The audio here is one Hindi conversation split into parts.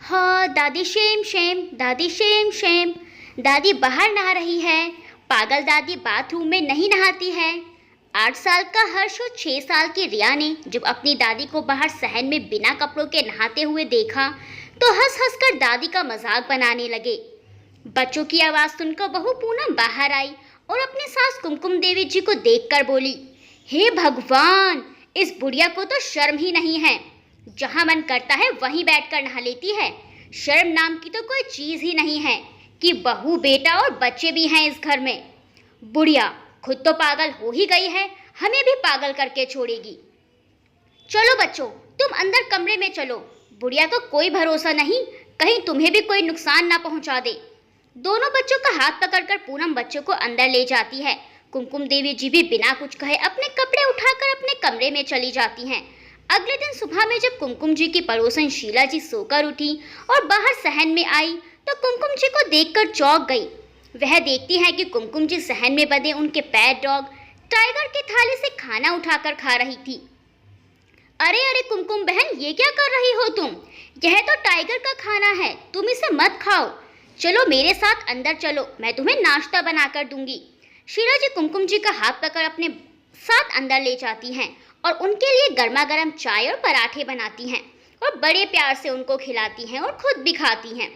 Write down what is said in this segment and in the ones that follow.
हाँ दादी शेम शेम, दादी शेम शेम। दादी बाहर नहा रही है। पागल दादी बाथरूम में नहीं नहाती है। 8 साल का हर्ष और 6 साल की रिया ने जब अपनी दादी को बाहर सहन में बिना कपड़ों के नहाते हुए देखा तो हंस हंस कर दादी का मजाक बनाने लगे। बच्चों की आवाज़ सुनकर बहू पूनम बाहर आई और अपनी सास कुमकुम देवी जी को देखकर बोली, हे भगवान, इस बुढ़िया को तो शर्म ही नहीं है। जहाँ मन करता है वहीं बैठकर नहा लेती है। शर्म नाम की तो कोई चीज़ ही नहीं है कि बहू बेटा और बच्चे भी हैं इस घर में। बुढ़िया खुद तो पागल हो ही गई है, हमें भी पागल करके छोड़ेगी। चलो बच्चों, तुम अंदर कमरे में चलो। बुढ़िया को कोई भरोसा नहीं, कहीं तुम्हें भी कोई नुकसान ना पहुंचा दे। दोनों बच्चों का हाथ पकड़कर पूनम बच्चों को अंदर ले जाती है। कुमकुम देवी जी भी बिना कुछ कहे अपने कपड़े उठाकर अपने कमरे में चली जाती हैं। अगले दिन सुबह में जब कुमकुम जी की पड़ोसन शीला जी सोकर उठी और बाहर सहन में आई तो कुमकुम जी को देखकर चौंक गई। वह देखती है कि कुमकुम जी सहन में बंधे उनके पैट डॉग टाइगर की थाली से खाना उठाकर खा रही थी। अरे अरे कुमकुम बहन, ये क्या कर रही हो तुम? यह तो टाइगर का खाना है, तुम इसे मत खाओ। चलो मेरे साथ अंदर चलो, मैं तुम्हें नाश्ता बनाकर दूंगी। शीला जी कुमकुम जी का हाथ पकड़ अपने साथ अंदर ले जाती हैं और उनके लिए गर्मा गर्म चाय और पराठे बनाती हैं और बड़े प्यार से उनको खिलाती हैं और खुद भी खाती हैं।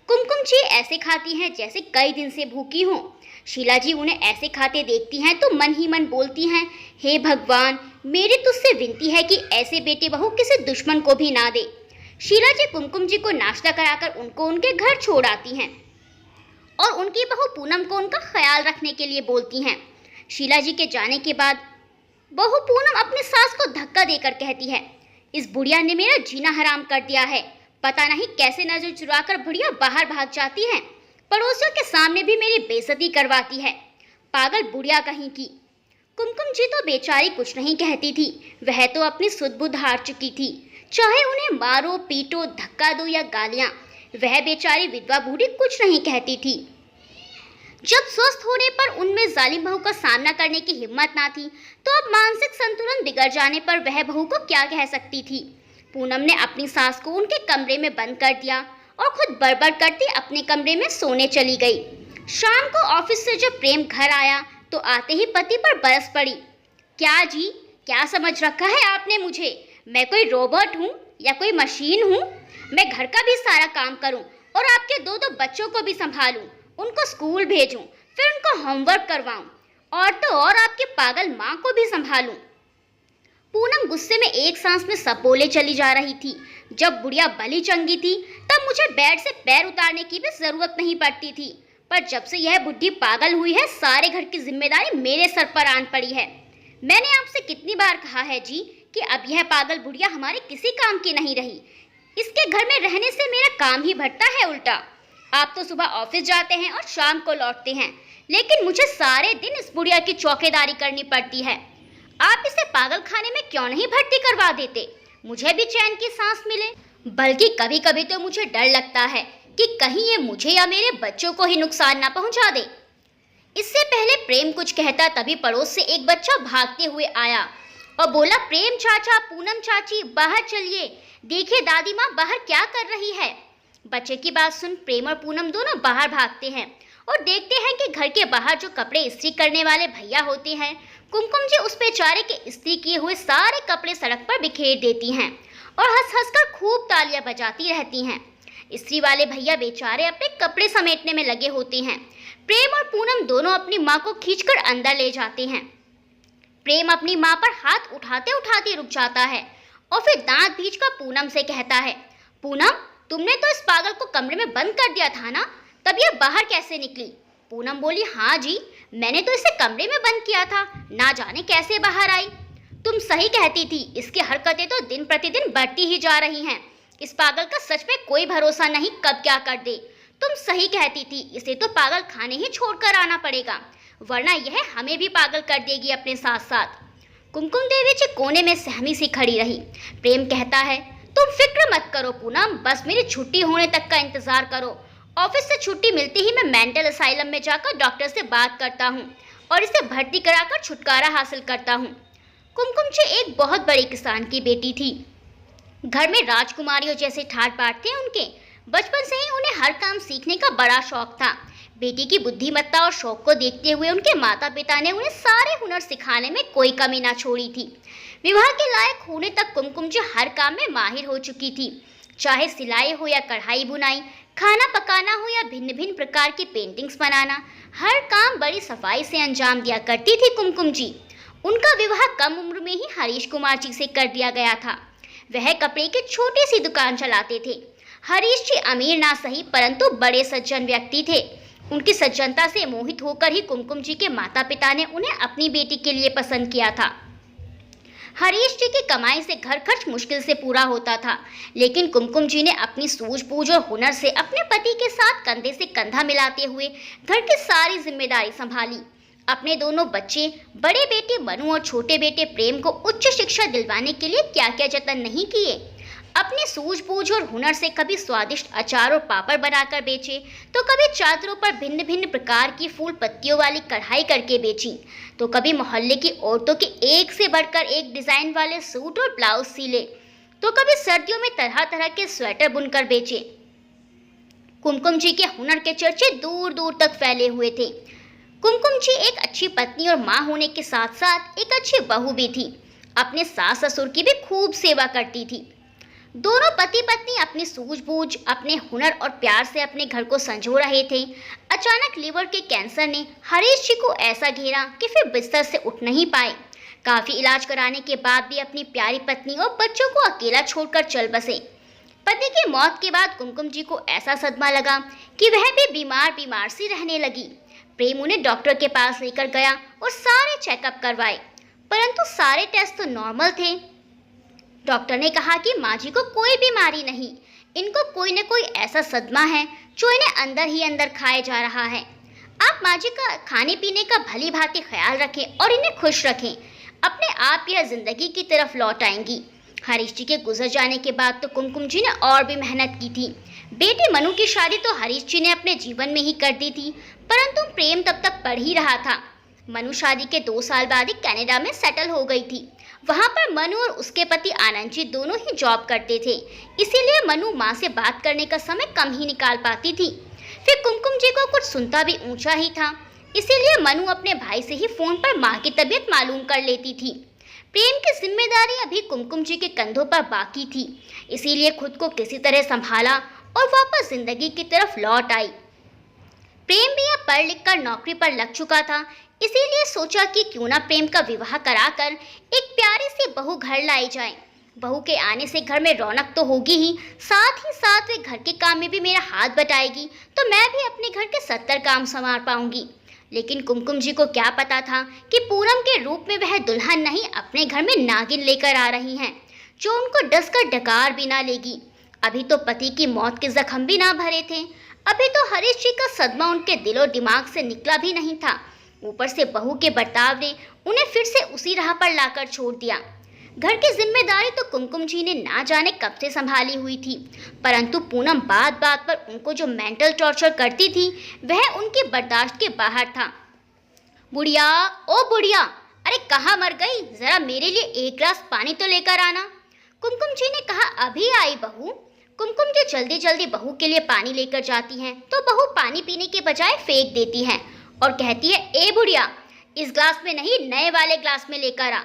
कुमकुम जी ऐसे खाती हैं जैसे कई दिन से भूखी हों। शीला जी उन्हें ऐसे खाते देखती हैं तो मन ही मन बोलती हैं, हे भगवान, मेरी तुझसे विनती है कि ऐसे बेटे बहू किसी दुश्मन को भी ना दे। शीला जी कुमकुम जी को नाश्ता कराकर उनको उनके घर छोड़ आती हैं और उनकी बहू पूनम को उनका ख्याल रखने के लिए बोलती हैं। शीला जी के जाने के बाद बहू पूनम अपनी सास को धक्का देकर कहती है, इस बुढ़िया ने मेरा जीना हराम कर दिया है। पता नहीं कैसे नजर चुराकर बुढ़िया बाहर भाग जाती है। पड़ोसियों के सामने भी मेरी बेइज्जती करवाती है। पागल बुढ़िया कहीं की। कुमकुम जी तो बेचारी कुछ नहीं कहती थी, वह तो अपनी सुध बुध हार चुकी थी। चाहे उन्हें मारो पीटो, धक्का दो या गालियां, वह बेचारी विधवा बूढ़ी कुछ नहीं कहती थी। जब स्वस्थ होने पर उनमें जालिम बहू का सामना करने की हिम्मत ना थी तो अब मानसिक संतुलन बिगड़ जाने पर वह बहू को क्या कह सकती थी। पूनम ने अपनी सास को उनके कमरे में बंद कर दिया और खुद बड़बड़ करती अपने कमरे में सोने चली गई। शाम को ऑफिस से जब प्रेम घर आया तो आते ही पति पर बरस पड़ी, क्या जी, क्या समझ रखा है आपने मुझे? मैं कोई रोबोट हूँ या कोई मशीन हूँ? मैं घर का भी सारा काम करूँ और आपके दो बच्चों को भी संभालूं, उनको स्कूल भेजूं, फिर उनको होमवर्क करवाऊं और तो और आपकी पागल माँ को भी संभालूं। पूनम गुस्से में एक सांस में सब बोले चली जा रही थी। जब बुढ़िया भली चंगी थी तब मुझे बेड से पैर उतारने की भी जरूरत नहीं पड़ती थी, पर जब से यह बुढ़ी पागल हुई है सारे घर की जिम्मेदारी मेरे सर पर आन पड़ी है। मैंने आपसे कितनी बार कहा है जी कि अब यह पागल बुढ़िया हमारे किसी काम की नहीं रही। इसके घर में रहने से मेरा काम ही बढ़ता है उल्टा। आप तो सुबह ऑफिस जाते हैं और शाम को लौटते हैं, लेकिन मुझे सारे दिन इस बुढ़िया की चौकीदारी करनी पड़ती है। आप इसे पागल खाने में क्यों नहीं भर्ती करवा देते? मुझे भी चैन की सांस मिले। बल्कि कभी कभी तो मुझे डर लगता है कि कहीं ये मुझे या मेरे बच्चों को ही नुकसान ना पहुंचा दे। इससे पहले प्रेम कुछ कहता तभी पड़ोस से एक बच्चा भागते हुए आया और बोला, प्रेम चाचा, पूनम चाची, बाहर चलिए, देखिए दादी माँ बाहर क्या कर रही है। बच्चे की बात सुन प्रेम और पूनम दोनों बाहर भागते हैं और देखते हैं कि घर के बाहर जो कपड़े इस्त्री करने वाले भैया होते हैं, कुमकुम जी उस बेचारे के इस्त्री किए हुए सारे कपड़े सड़क पर बिखेर देती हैं और हंस हंस कर खूब तालियां बजाती रहती हैं। इस्त्री वाले भैया बेचारे अपने कपड़े समेटने में लगे होते हैं। प्रेम और पूनम दोनों अपनी माँ को खींचकर अंदर ले जाते हैं। प्रेम अपनी माँ पर हाथ उठाते उठाते रुक जाता है और फिर दांत भींचकर पूनम से कहता है, पूनम, तुमने तो इस पागल को कमरे में बंद कर दिया था ना, तब यह बाहर कैसे निकली? पूनम बोली, हाँ जी, मैंने तो इसे कमरे में बंद किया था, ना जाने कैसे बाहर आई। तुम सही कहती थी, इसकी हरकतें तो दिन प्रतिदिन बढ़ती ही जा रही हैं। इस पागल का सच में कोई भरोसा नहीं, कब क्या कर दे। तुम सही कहती थी, इसे तो पागल खाने ही छोड़कर आना पड़ेगा, वरना यह हमें भी पागल कर देगी अपने साथ साथ। कुमकुम देवी जी कोने में सहमी सी खड़ी रही। प्रेम कहता है, तुम फिक्र मत करो पूनम, बस मेरी छुट्टी होने तक का इंतजार करो। ऑफिस से छुट्टी मिलते ही मैं मेंटल असाइलम में जाकर डॉक्टर से बात करता हूँ और इसे भर्ती कराकर छुटकारा हासिल करता हूँ। कुमकुम जी एक बहुत बड़े किसान की बेटी थी। घर में राजकुमारियों जैसे ठाट बाट थे उनके। बचपन से ही उन्हें हर काम सीखने का बड़ा शौक था। बेटी की बुद्धिमत्ता और शौक को देखते हुए उनके माता पिता ने उन्हें सारे हुनर सिखाने में कोई कमी ना छोड़ी थी। विवाह के लायक होने तक कुमकुम जी हर काम में माहिर हो चुकी थी। चाहे सिलाई हो या कढ़ाई बुनाई, खाना पकाना हो या भिन्न भिन्न प्रकार की पेंटिंग्स बनाना, हर काम बड़ी सफाई से अंजाम दिया करती थी कुमकुम जी। उनका विवाह कम उम्र में ही हरीश कुमार जी से कर दिया गया था। वह कपड़े की छोटी सी दुकान चलाते थे। हरीश जी अमीर ना सही परंतु बड़े सज्जन व्यक्ति थे। उनकी सज्जनता से मोहित होकर ही कुमकुम जी के माता पिता ने उन्हें अपनी बेटी के लिए पसंद किया था। हरीश जी की कमाई से घर खर्च मुश्किल से पूरा होता था, लेकिन कुमकुम जी ने अपनी सूझबूझ और हुनर से अपने पति के साथ कंधे से कंधा मिलाते हुए घर की सारी जिम्मेदारी संभाली। अपने दोनों बच्चे, बड़े बेटे मनु और छोटे बेटे प्रेम को उच्च शिक्षा दिलवाने के लिए क्या क्या जतन नहीं किए। अपनी सूझबूझ और हुनर से कभी स्वादिष्ट अचार और पापड़ बनाकर बेचे, तो कभी चादरों पर भिन्न भिन्न प्रकार की फूल पत्तियों वाली कढ़ाई करके बेची, तो कभी मोहल्ले की औरतों के एक से बढ़कर एक डिजाइन वाले सूट और ब्लाउज सिले, तो कभी सर्दियों में तरह तरह के स्वेटर बुनकर बेचे। कुमकुम जी के हुनर के चर्चे दूर दूर तक फैले हुए थे। कुमकुम जी एक अच्छी पत्नी और माँ होने के साथ साथ एक अच्छी बहू भी थी। अपने सास ससुर की भी खूब सेवा करती थी। दोनों पति पत्नी अपनी सूझबूझ, अपने हुनर और प्यार से अपने घर को संजो रहे थे। अचानक लीवर के कैंसर ने हरीश जी को ऐसा घेरा कि फिर बिस्तर से उठ नहीं पाए। काफी इलाज कराने के बाद भी अपनी प्यारी पत्नी और बच्चों को अकेला छोड़कर चल बसे। पति की मौत के बाद कुमकुम जी को ऐसा सदमा लगा कि वह भी बीमार बीमार सी रहने लगी। प्रेम उन्हें डॉक्टर के पास लेकर गया और सारे चेकअप करवाए, परंतु सारे टेस्ट तो नॉर्मल थे। डॉक्टर ने कहा कि माँ जी को कोई बीमारी नहीं, इनको कोई न कोई ऐसा सदमा है जो इन्हें अंदर ही अंदर खाए जा रहा है। आप माँ जी का खाने पीने का भली भांति ख्याल रखें और इन्हें खुश रखें, अपने आप यह जिंदगी की तरफ लौट आएंगी। हरीश जी के गुजर जाने के बाद तो कुमकुम जी ने और भी मेहनत की थी। बेटे मनु की शादी तो हरीश जी ने अपने जीवन में ही कर दी थी, परंतु प्रेम तब तक पढ़ ही रहा था। मनु शादी के 2 साल बाद ही कनाडा में सेटल हो गई थी। वहां पर मनु और उसके पति आनंद जी दोनों ही जॉब करते थे, इसीलिए मनु माँ से बात करने का समय कम ही निकाल पाती थी। फिर कुमकुम जी को कुछ सुनता भी ऊंचा ही था, इसीलिए मनु अपने भाई से ही फोन पर माँ की तबीयत मालूम कर लेती थी। प्रेम की जिम्मेदारी अभी कुमकुम जी के कंधों पर बाकी थी, इसीलिए खुद को किसी तरह संभाला और वापस जिंदगी की तरफ लौट आई। प्रेम भी अब पढ़ लिख कर नौकरी पर लग चुका था, इसीलिए सोचा कि क्यों ना प्रेम का विवाह कराकर एक प्यारी सी बहू घर लाई जाए। बहू के आने से घर में रौनक तो होगी ही साथ वे घर के काम में भी मेरा हाथ बटाएगी, तो मैं भी अपने घर के 70 काम संवार पाऊंगी। लेकिन कुमकुम जी को क्या पता था कि पूनम के रूप में वह दुल्हन नहीं अपने घर में नागिन लेकर आ रही हैं, जो उनको डसकर डकार भी ना लेगी। अभी तो पति की मौत के जख्म भी ना भरे थे, अभी तो हरीश जी का सदमा उनके दिलो दिमाग से निकला भी नहीं था। ऊपर से बहू के बर्ताव ने उन्हें फिर से उसी राह पर लाकर छोड़ दिया। घर की जिम्मेदारी तो कुमकुम जी ने ना जाने कब से संभाली हुई थी, परंतु पूनम बात बात पर उनको जो मेंटल टॉर्चर करती थी वह उनके बर्दाश्त के बाहर था। बुढ़िया, ओ बुढ़िया, अरे कहाँ मर गई, जरा मेरे लिए एक गिलास पानी तो लेकर आना। कुमकुम जी ने कहा, अभी आई बहू। कुमकुम जी जल्दी जल्दी बहू के लिए पानी लेकर जाती हैं, तो बहू पानी पीने के बजाय फेंक देती है और कहती है, ए बुढ़िया, इस ग्लास में नहीं नए वाले ग्लास में लेकर आ।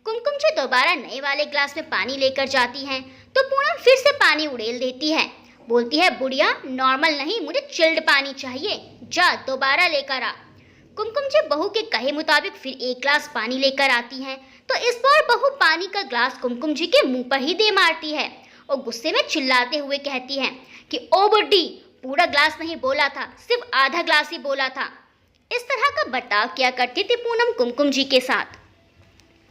कुमकुम जी दोबारा नए वाले ग्लास में पानी लेकर जाती हैं, तो पूनम फिर से पानी उड़ेल देती है। बोलती है, बुढ़िया नॉर्मल नहीं, मुझे चिल्ड पानी चाहिए, जा दोबारा लेकर आ। कुमकुम जी बहू के कहे मुताबिक फिर एक ग्लास पानी लेकर आती हैं, तो इस बार बहू पानी का ग्लास कुमकुम जी के मुंह पर ही दे मारती है और गुस्से में चिल्लाते हुए कहती है कि ओ बुड्ढी, पूरा ग्लास नहीं बोला था, सिर्फ आधा ग्लास ही बोला था। इस तरह का बर्ताव किया करती थी पूनम कुमकुम जी के साथ।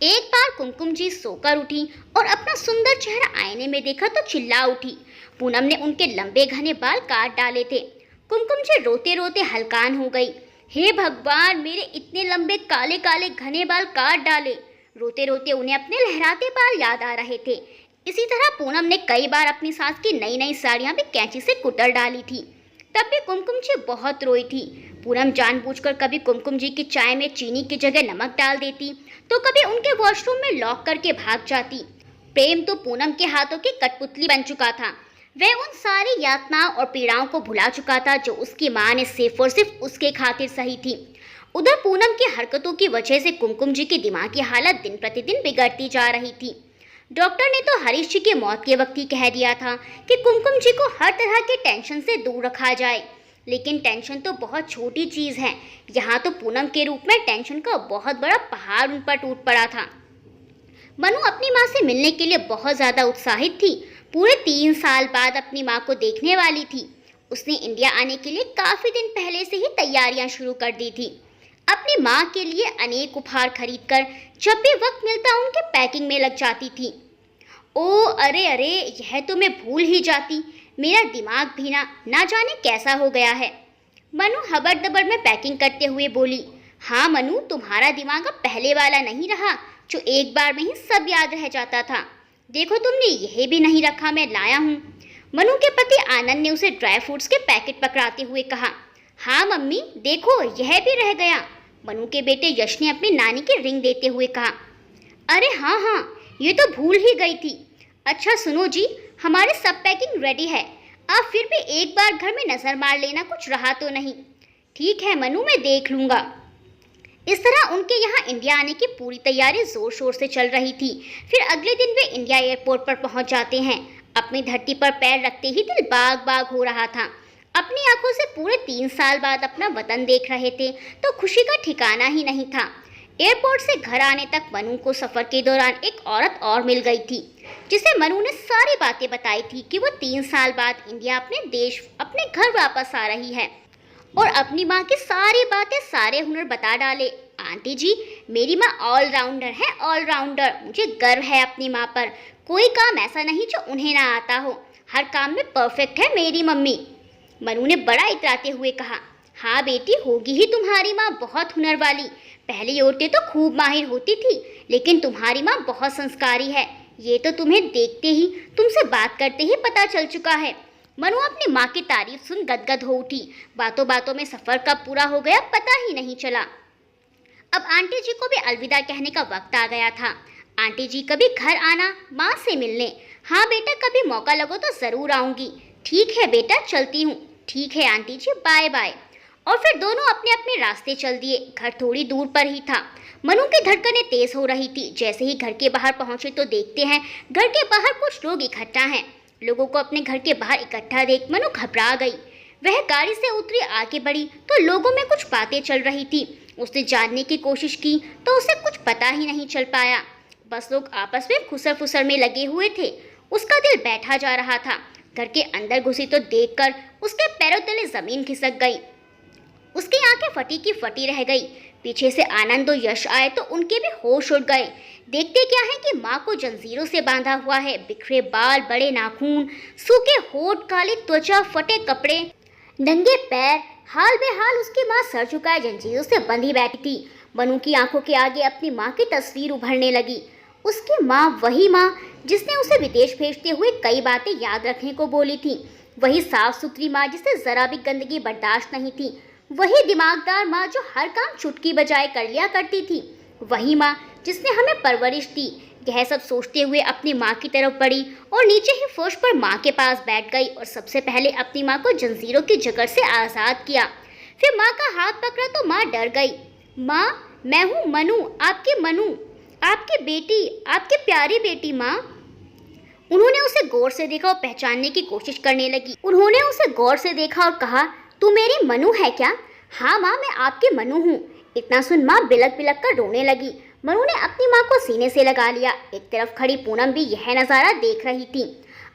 एक बार कुमकुम जी सोकर उठी और अपना सुंदर चेहरा आईने में देखा तो चिल्ला उठी। पूनम ने उनके लंबे घने बाल काट डाले थे। कुमकुम जी रोते रोते हलकान हो गई। हे भगवान, मेरे इतने लंबे काले काले घने बाल काट डाले। रोते रोते उन्हें अपने लहराते बाल याद आ रहे थे। इसी तरह पूनम ने कई बार अपनी सास की नई नई साड़ियाँ भी कैंची से कुतर डाली थी। तब भी कुमकुम जी बहुत रोई थी। पूनम जानबूझकर कभी कुमकुम जी की चाय में चीनी की जगह नमक डाल देती, तो कभी उनके वॉशरूम में लॉक करके भाग जाती। प्रेम तो पूनम के हाथों की कठपुतली बन चुका था। वह उन सारी यातनाओं और पीड़ाओं को भुला चुका था जो उसकी माँ ने सिर्फ और सिर्फ उसके खातिर सही थी। उधर पूनम की हरकतों की वजह से कुमकुम जी की दिमागी हालत दिन प्रतिदिन बिगड़ती जा रही थी। डॉक्टर ने तो हरीश जी की मौत के वक्त ही कह दिया था कि कुमकुम जी को हर तरह के टेंशन से दूर रखा जाए, लेकिन टेंशन तो बहुत छोटी चीज़ है। यहाँ तो पूनम के रूप में टेंशन का बहुत बड़ा पहाड़ उन पर टूट पड़ा था। मनु अपनी माँ से मिलने के लिए बहुत ज़्यादा उत्साहित थी। पूरे 3 साल बाद अपनी माँ को देखने वाली थी। उसने इंडिया आने के लिए काफ़ी दिन पहले से ही तैयारियां शुरू कर दी थी। अपनी माँ के लिए अनेक उपहार खरीदकर जब भी वक्त मिलता उनके पैकिंग में लग जाती थी। ओ अरे अरे, यह तो मैं भूल ही जाती। मेरा दिमाग भी ना जाने कैसा हो गया है। मनु हबड़ दबड़ में पैकिंग करते हुए बोली। हाँ मनु, तुम्हारा दिमाग अब पहले वाला नहीं रहा जो एक बार में ही सब याद रह जाता था। देखो, तुमने यह भी नहीं रखा, मैं लाया हूँ। मनु के पति आनंद ने उसे ड्राई फ्रूट्स के पैकेट पकड़ाते हुए कहा। हाँ मम्मी, देखो यह भी रह गया। मनु के बेटे यश ने अपनी नानी की रिंग देते हुए कहा। अरे हाँ हाँ, ये तो भूल ही गई थी। अच्छा सुनो जी, हमारे सब पैकिंग रेडी है। आप फिर भी एक बार घर में नज़र मार लेना, कुछ रहा तो नहीं। ठीक है मनु, मैं देख लूँगा। इस तरह उनके यहाँ इंडिया आने की पूरी तैयारी जोर शोर से चल रही थी। फिर अगले दिन वे इंडिया एयरपोर्ट पर पहुँच जाते हैं। अपनी धरती पर पैर रखते ही दिल बाग बाग हो रहा था। अपनी आंखों से पूरे 3 साल बाद अपना वतन देख रहे थे तो खुशी का ठिकाना ही नहीं था। एयरपोर्ट से घर आने तक मनु को सफ़र के दौरान एक औरत और मिल गई थी, जिसे मनु ने सारी बातें बताई थी कि वो 3 साल बाद इंडिया अपने देश, अपने घर वापस आ रही है और अपनी माँ की सारी बातें, सारे हुनर बता डाले। आंटी जी, मेरी माँ ऑलराउंडर है, ऑलराउंडर। मुझे गर्व है अपनी माँ पर। कोई काम ऐसा नहीं जो उन्हें ना आता हो। हर काम में परफेक्ट है मेरी मम्मी। मनु ने बड़ा इतराते हुए कहा। हाँ बेटी, होगी ही तुम्हारी माँ बहुत हुनर वाली। पहली औरतें तो खूब माहिर होती थी, लेकिन तुम्हारी माँ बहुत संस्कारी है। ये तो तुम्हें देखते ही, तुमसे बात करते ही पता चल चुका है। मनु अपनी माँ की तारीफ सुन गदगद हो उठी। बातों बातों में सफ़र कब पूरा हो गया पता ही नहीं चला। अब आंटी जी को भी अलविदा कहने का वक्त आ गया था। आंटी जी, कभी घर आना माँ से मिलने। हाँ बेटा, कभी मौका लगो तो ज़रूर आऊँगी। ठीक है बेटा, चलती हूँ। ठीक है आंटी जी, बाय बाय। और फिर दोनों अपने अपने रास्ते चल दिए। घर थोड़ी दूर पर ही था। मनु की धड़कनें तेज हो रही थी। जैसे ही घर के बाहर पहुंचे तो देखते हैं घर के बाहर कुछ लोग इकट्ठा हैं। लोगों को अपने घर के बाहर इकट्ठा देख मनु घबरा गई। वह गाड़ी से उतरी, आगे बढ़ी तो लोगों में कुछ बातें चल रही थी। उसने जानने की कोशिश की तो उसे कुछ पता ही नहीं चल पाया। बस लोग आपस में खुसर फुसर में लगे हुए थे। उसका दिल बैठा जा रहा था। घर के अंदर घुसी तो देखकर उसके पैरों तले जमीन खिसक गई। उसकी आंखें फटी की फटी रह गई। पीछे से आनंद और यश आए तो उनके भी होश उड़ गए। देखते क्या है कि माँ को जंजीरों से बांधा हुआ है। बिखरे बाल, बड़े नाखून, सूखे होठ, काली त्वचा, फटे कपड़े, नंगे पैर। हाल बेहाल उसकी माँ सर झुकाए जंजीरों से बंधी बैठी थी। मनु की आंखों के आगे अपनी माँ की तस्वीर उभरने लगी। उसकी माँ, वही माँ जिसने उसे विदेश भेजते हुए कई बातें याद रखने को बोली थी। वही साफ सुथरी माँ जिसे जरा भी गंदगी बर्दाश्त नहीं थी। वही दिमागदार माँ जो हर काम चुटकी बजाए कर लिया करती थी। वही माँ जिसने हमें परवरिश दी। यह सब सोचते हुए अपनी माँ की तरफ बढ़ी और नीचे ही फर्श पर माँ के पास बैठ गई और सबसे पहले अपनी माँ को जंजीरों की जकड़ से आज़ाद किया। फिर माँ का हाथ पकड़ा तो माँ डर गई। माँ, मैं हूँ मनु, आपकी मनु, आपकी बेटी, आपकी प्यारी बेटी माँ। उन्होंने उसे गौर से देखा और पहचानने की कोशिश करने लगी। उन्होंने उसे गौर से देखा और कहा, तू मेरी मनु है क्या? हाँ माँ, मैं आपकी मनु हूँ। इतना सुन माँ बिलक बिलक कर रोने लगी। मनु ने अपनी माँ को सीने से लगा लिया। एक तरफ खड़ी पूनम भी यह नज़ारा देख रही थी।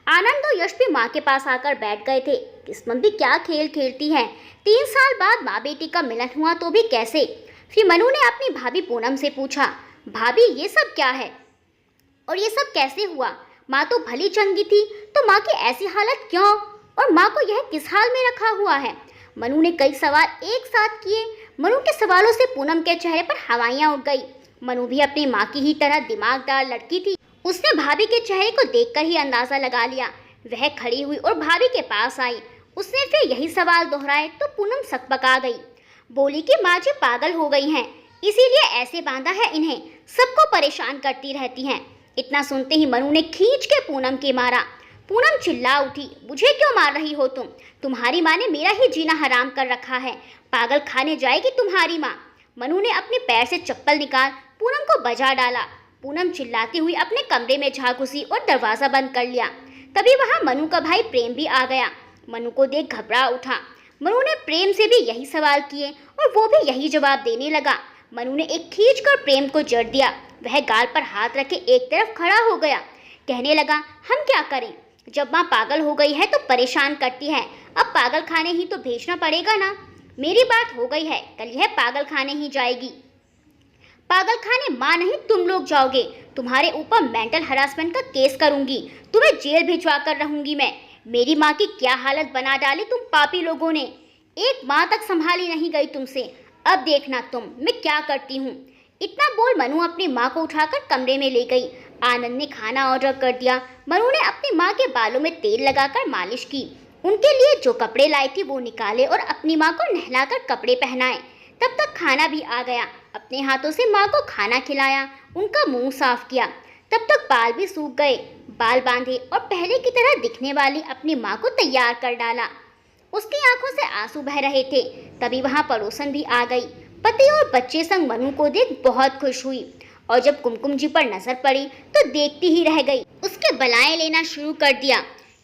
आनंद और यश भी माँ के पास आकर बैठ गए थे। किस्मत भी क्या खेल खेलती है। 3 साल बाद माँ बेटी का मिलन हुआ तो भी कैसे। फिर मनु ने अपनी भाभी पूनम से पूछा, भाभी ये सब क्या है और ये सब कैसे हुआ? माँ तो भली चंगी थी, तो माँ की ऐसी हालत क्यों? और माँ को यह किस हाल में रखा हुआ है? मनु ने कई सवाल एक साथ किए। मनु के सवालों से पूनम के चेहरे पर हवाइयाँ उड़ गई। मनु भी अपनी माँ की ही तरह दिमागदार लड़की थी। उसने भाभी के चेहरे को देखकर ही अंदाजा लगा लिया। वह खड़ी हुई और भाभी के पास आई। उसने फिर यही सवाल दोहराए तो पूनम सकपका गई। बोली कि माँ जी पागल हो गई हैं, इसीलिए ऐसे बांधा है इन्हें, सबको परेशान करती रहती हैं। इतना सुनते ही मनु ने खींच के पूनम के मारा। पूनम चिल्ला उठी, मुझे क्यों मार रही हो तुम? तुम्हारी माँ ने मेरा ही जीना हराम कर रखा है। पागल खाने जाएगी तुम्हारी माँ। मनु ने अपने पैर से चप्पल निकाल पूनम को बजा डाला। पूनम चिल्लाती हुई अपने कमरे में जा घुसी और दरवाजा बंद कर लिया। तभी वहां मनु का भाई प्रेम भी आ गया। मनु को देख घबरा उठा। मनु ने प्रेम से भी यही सवाल किए और वो भी यही जवाब देने लगा। मनु ने एक खींच कर प्रेम को जड़ दिया। वह गाल पर हाथ रखे एक तरफ खड़ा हो गया। कहने लगा, हम क्या करें? जब माँ पागल हो गई है तो परेशान करती है, अब पागल खाने ही तो भेजना पड़ेगा ना। मेरी बात हो गई है, कल यह पागल खाने ही जाएगी। पागल खाने माँ नहीं तुम लोग जाओगे। तुम्हारे ऊपर मेंटल हरासमेंट का केस करूंगी। तुम्हें जेल भिजवा कर रहूंगी मैं। मेरी माँ की क्या हालत बना डाली तुम पापी लोगों ने। एक माँ तक संभाली नहीं गई तुमसे। अब देखना तुम मैं क्या करती हूँ। इतना बोल मनु अपनी माँ को उठाकर कमरे में ले गई। आनंद ने खाना ऑर्डर कर दिया। मनु ने अपनी माँ के बालों में तेल लगाकर मालिश की। उनके लिए जो कपड़े लाई थी वो निकाले और अपनी माँ को नहलाकर कपड़े पहनाए। तब तक खाना भी आ गया। अपने हाथों से माँ को खाना खिलाया, उनका मुंह साफ किया। तब तक बाल भी सूख गए। बाल बांधे और पहले की तरह दिखने वाली अपनी माँ को तैयार कर डाला। उसकी आंखों से आंसू बह रहे थे। तभी वहां पड़ोसन भी आ गई। पति और बच्चे संग मनु को देख बहुत खुश हुई और जब कुमकुम जी पर नजर पड़ी तो देखती ही रह गई। उसके बलाएं लेना शुरू कर दिया।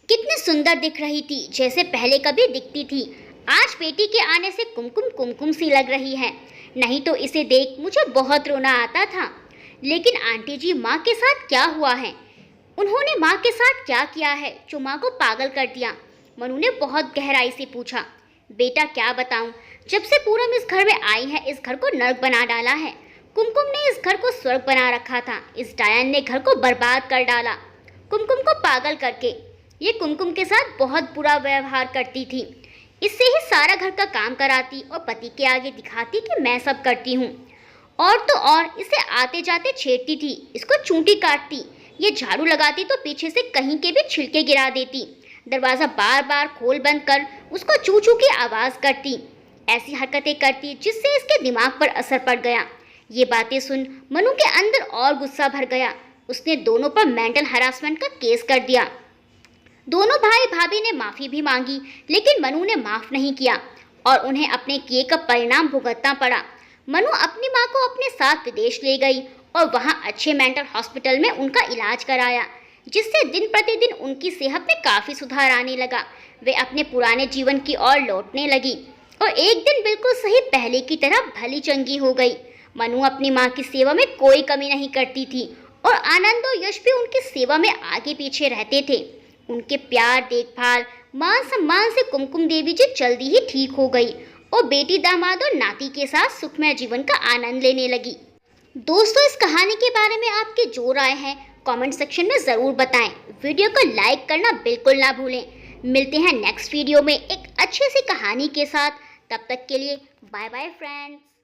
कितनी सुंदर दिख रही थी, जैसे पहले कभी दिखती थी। आज बेटी के आने से कुमकुम कुमकुम सी लग रही है। नहीं तो इसे देख मुझे बहुत रोना आता था। लेकिन आंटी जी, माँ के साथ क्या हुआ है? उन्होंने माँ के साथ क्या किया है जो माँ को पागल कर दिया? मनु ने बहुत गहराई से पूछा। बेटा क्या बताऊं, जब से पूनम इस घर में आई है इस घर को नर्क बना डाला है। कुमकुम ने इस घर को स्वर्ग बना रखा था, इस डायन ने घर को बर्बाद कर डाला, कुमकुम को पागल करके। ये कुमकुम के साथ बहुत बुरा व्यवहार करती थी। इससे ही सारा घर का काम कराती और पति के आगे दिखाती कि मैं सब करती हूँ। और तो और इसे आते जाते छेड़ती थी, इसको चूंटी काटती। ये झाड़ू लगाती तो पीछे से कहीं के भी छिलके गिरा देती। दरवाज़ा बार बार खोल बंद कर उसको चू चू की आवाज़ करती। ऐसी हरकतें करती जिससे इसके दिमाग पर असर पड़ गया। ये बातें सुन मनु के अंदर और गुस्सा भर गया। उसने दोनों पर मेंटल हरासमेंट का केस कर दिया। दोनों भाई भाभी ने माफ़ी भी मांगी, लेकिन मनु ने माफ़ नहीं किया और उन्हें अपने किए का परिणाम भुगतना पड़ा। मनु अपनी माँ को अपने साथ विदेश ले गई और वहाँ अच्छे मेंटल हॉस्पिटल में उनका इलाज कराया, जिससे दिन प्रतिदिन उनकी सेहत में काफ़ी सुधार आने लगा। वे अपने पुराने जीवन की ओर लौटने लगी और एक दिन बिल्कुल सही पहले की तरह भली चंगी हो गई। मनु अपनी माँ की सेवा में कोई कमी नहीं करती थी और आनंद और यश भी उनकी सेवा में आगे पीछे रहते थे। उनके प्यार, देखभाल, मान सम्मान से कुमकुम देवी जी जल्दी ही ठीक हो गई और बेटी, दामाद और नाती के साथ सुखमय जीवन का आनंद लेने लगी। दोस्तों, इस कहानी के बारे में आपकी जो राय है कमेंट सेक्शन में ज़रूर बताएं। वीडियो को लाइक करना बिल्कुल ना भूलें। मिलते हैं नेक्स्ट वीडियो में एक अच्छी सी कहानी के साथ। तब तक के लिए बाय बाय फ्रेंड्स।